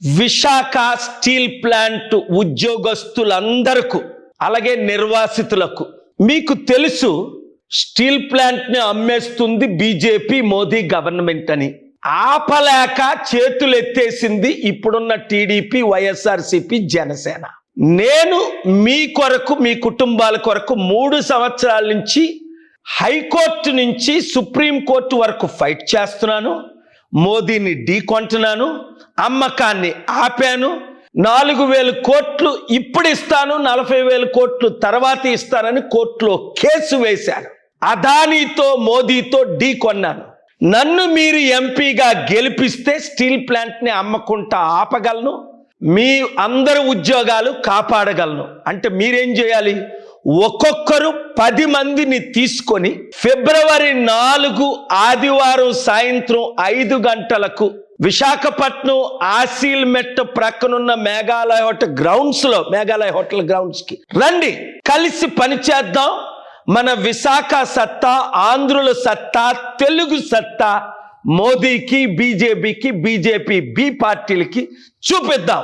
Visakha steel plant ఉద్యోగస్తులందరకు అలాగే నిర్వాసితులకు మీకు తెలుసు స్టీల్ ప్లాంట్ ని అమ్మేస్తుంది బీజేపీ మోదీ గవర్నమెంట్ అని. ఆపలేక చేతులు ఎత్తేసింది ఇప్పుడున్న టీడీపీ, వైఎస్ఆర్సీపీ, జనసేన. నేను మీ కొరకు, మీ కుటుంబాల కొరకు 3 సంవత్సరాల నుంచి హైకోర్టు నుంచి సుప్రీంకోర్టు వరకు ఫైట్ చేస్తున్నాను. మోదీని ఢీకొంటున్నాను, అమ్మకాన్ని ఆపాను. 4,000 కోట్లు ఇప్పుడు ఇస్తాను, 40,000 కోట్లు తర్వాత ఇస్తానని కోర్టులో కేసు వేశాను. అదానీతో మోదీతో ఢీకొన్నాను. నన్ను మీరు ఎంపీగా గెలిపిస్తే స్టీల్ ప్లాంట్ని అమ్మకుంటా ఆపగలను, మీ అందరి ఉద్యోగాలు కాపాడగలను. అంటే మీరేం చేయాలి? ఒక్కొక్కరు 10 మందిని తీసుకొని ఫిబ్రవరి 4 ఆదివారం సాయంత్రం 5 గంటలకు విశాఖపట్నం ఆసిల్ మెట్ ప్రక్కనున్న మేఘాలయ హోటల్ గ్రౌండ్స్ కి రండి. కలిసి పనిచేద్దాం. మన విశాఖ సత్తా, ఆంధ్రుల సత్తా, తెలుగు సత్తా మోదీకి, బీజేపీ బి పార్టీలకి చూపిద్దాం.